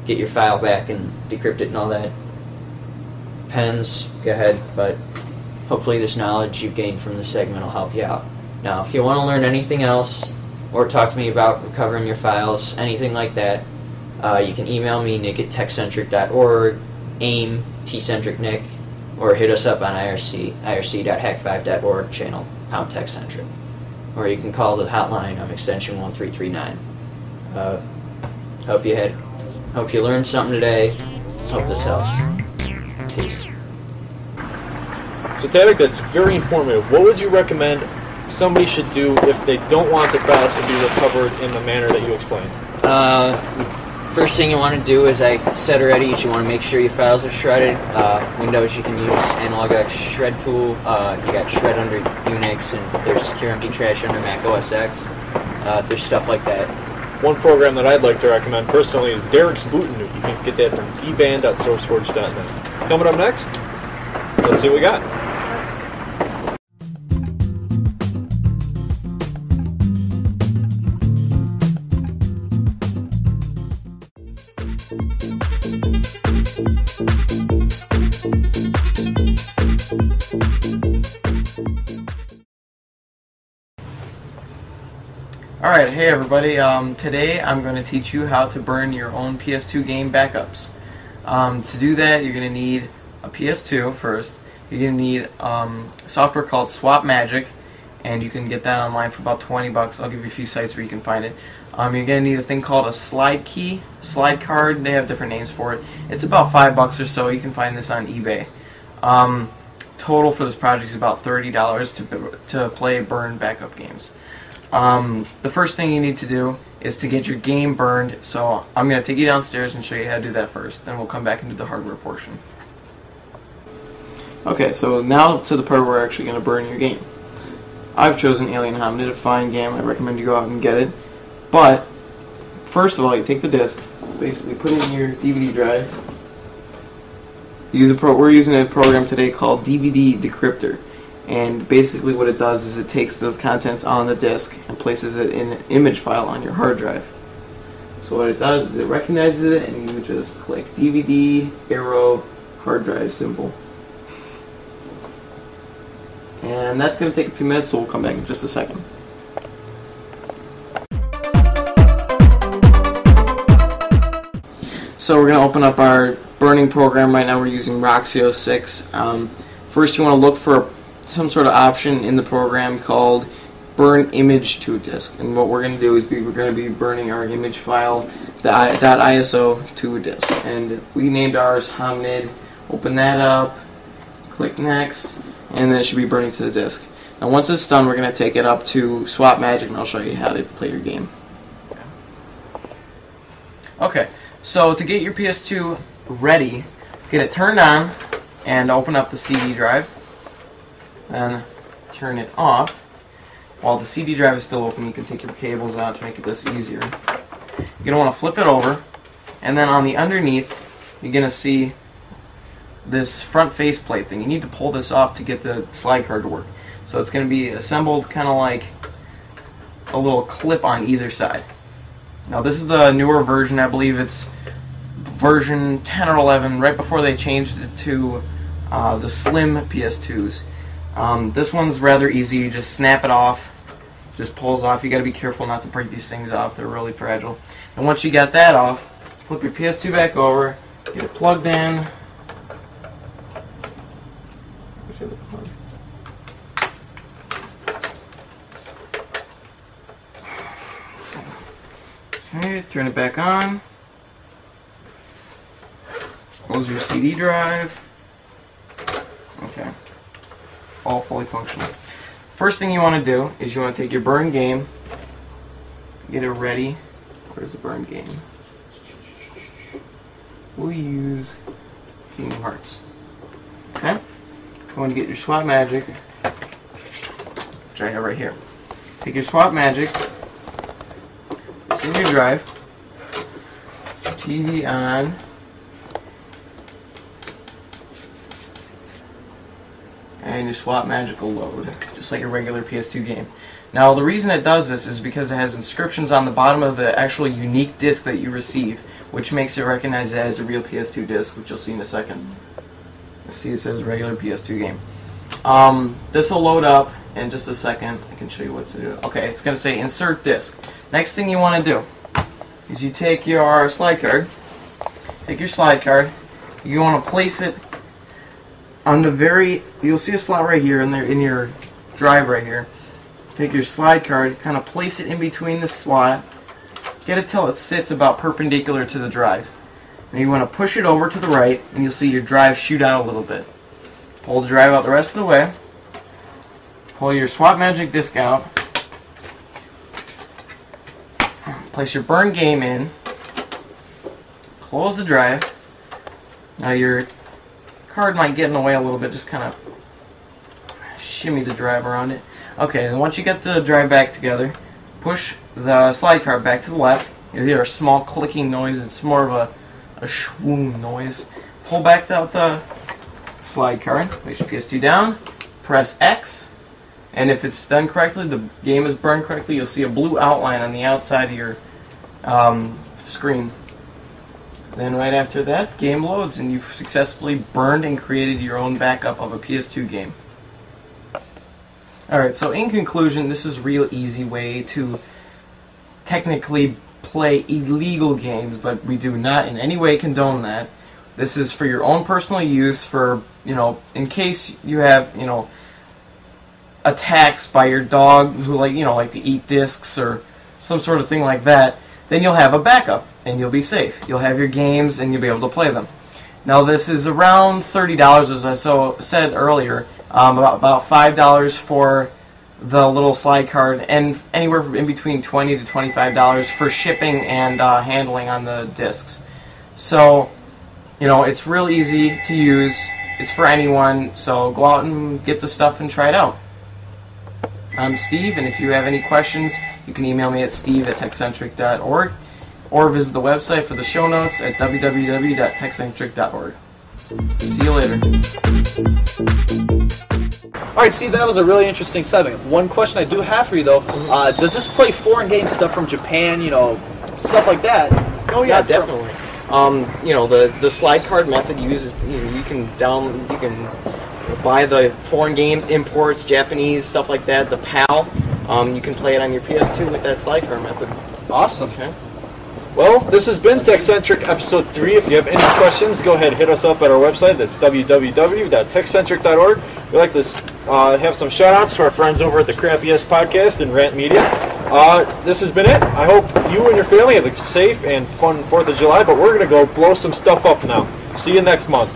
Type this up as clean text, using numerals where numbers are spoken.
get your file back and decrypt it and all that. Pens, go ahead, but hopefully this knowledge you've gained from this segment will help you out. Now, if you want to learn anything else, or talk to me about recovering your files, anything like that, you can email me, nick@techcentric.org, AIM, tcentricnick, or hit us up on IRC, irc.hack5.org, channel #techcentric. Or you can call the hotline on extension 1339. Hope you learned something today. Hope this helps. Peace. So Tadek, that's very informative. What would you recommend somebody should do if they don't want their files to be recovered in the manner that you explained? First thing you want to do, as I said already, is you want to make sure your files are shredded. Windows, you can use Analog X Shred Tool. You got Shred under Unix, and there's Secure Empty Trash under Mac OS X. There's stuff like that. One program that I'd like to recommend personally is Derek's Bootin'. You can get that from dban.sourceforge.net. Coming up next, let's see what we got. Alright, hey everybody, today I'm going to teach you how to burn your own PS2 game backups. To do that, you're going to need a PS2 first. You're going to need software called Swap Magic, and you can get that online for about 20 bucks. I'll give you a few sites where you can find it. You're going to need a thing called a slide card. They have different names for it. It's about 5 bucks or so. You can find this on eBay. Total for this project is about $30 to play burn backup games. The first thing you need to do is to get your game burned, so I'm going to take you downstairs and show you how to do that first, then we'll come back and do the hardware portion. Okay, so now to the part where we're actually going to burn your game. I've chosen Alien Hominid, a fine game. I recommend you go out and get it. But, first of all, you take the disc, basically put it in your DVD drive. We're using a program today called DVD Decryptor. And basically what it does is it takes the contents on the disk and places it in an image file on your hard drive. So what it does is it recognizes it, and you just click DVD, arrow, hard drive symbol. And that's going to take a few minutes, so we'll come back in just a second. So we're going to open up our burning program. Right now we're using Roxio 6. First you want to look for some sort of option in the program called Burn Image to Disk, and what we're going to do is we're going to be burning our image file .iso to a disk, and we named ours Hominid. Open that up, click Next, and then it should be burning to the disk. Now once it's done, we're going to take it up to Swap Magic, and I'll show you how to play your game. Okay, so to get your PS2 ready, get it turned on, and open up the CD drive. Then turn it off. While the CD drive is still open, you can take your cables out to make this easier. You're going to want to flip it over, and then on the underneath, you're going to see this front faceplate thing. You need to pull this off to get the slide card to work. So it's going to be assembled kind of like a little clip on either side. Now this is the newer version. I believe it's version 10 or 11, right before they changed it to the slim PS2s. This one's rather easy. You just snap it off, just pulls off. You got to be careful not to break these things off. They're really fragile. And once you got that off, flip your PS2 back over, get it plugged in. Okay, turn it back on. Close your CD drive. Okay. All fully functional. First thing you want to do is you want to take your burn game, get it ready. Where's the burn game? We'll use Kingdom Hearts. Okay? You want to get your Swap Magic, which I have right here. Take your Swap Magic, it's in your drive, TV on. And your Swap Magic will load, just like a regular PS2 game. Now the reason it does this is because it has inscriptions on the bottom of the actual unique disc that you receive which makes it recognize it as a real PS2 disc, which you'll see in a second. See, it says regular PS2 game. This will load up in just a second. I can show you what to do. Okay, it's going to say insert disc. Next thing you want to do is you take your slide card. Take your slide card. You want to place it on the very. You'll see a slot right here in your drive right here. Take your slide card, kind of place it in between the slot. Get it till it sits about perpendicular to the drive. And you want to push it over to the right, and you'll see your drive shoot out a little bit. Pull the drive out the rest of the way. Pull your Swap Magic disc out. Place your burn game in. Close the drive. Now your card might get in the way a little bit. Just kind of shimmy the drive around it. Okay, and once you get the drive back together, push the slide card back to the left. You'll hear a small clicking noise. It's more of a swoon noise. Pull back out the slide card. Place your PS2 down. Press X. And if it's done correctly, the game is burned correctly, you'll see a blue outline on the outside of your screen. Then right after that, the game loads and you've successfully burned and created your own backup of a PS2 game. Alright, so in conclusion, this is a real easy way to technically play illegal games, but we do not in any way condone that. This is for your own personal use, for, in case you have, attacks by your dog who like to eat discs or some sort of thing like that, then you'll have a backup and you'll be safe. You'll have your games and you'll be able to play them. Now this is around $30, as I said earlier, about $5 for the little slide card, and anywhere in between $20 to $25 for shipping and handling on the discs. So, it's real easy to use. It's for anyone, so go out and get the stuff and try it out. I'm Steve, and if you have any questions, you can email me at steve@techcentric.org or visit the website for the show notes at www.techcentric.org. See you later. Alright, Steve, that was a really interesting segment. One question I do have for you, though, does this play foreign game stuff from Japan, stuff like that? Oh, yeah, definitely. The slide card method uses, you can buy the foreign games, imports, Japanese, stuff like that, the PAL. You can play it on your PS2 with that slide card method. Awesome. Okay. Well, this has been TechCentric Episode 3. If you have any questions, go ahead and hit us up at our website. That's www.techcentric.org. We'd like to have some shout-outs to our friends over at the Crappiest Podcast and Rant Media. This has been it. I hope you and your family have a safe and fun 4th of July, but we're going to go blow some stuff up now. See you next month.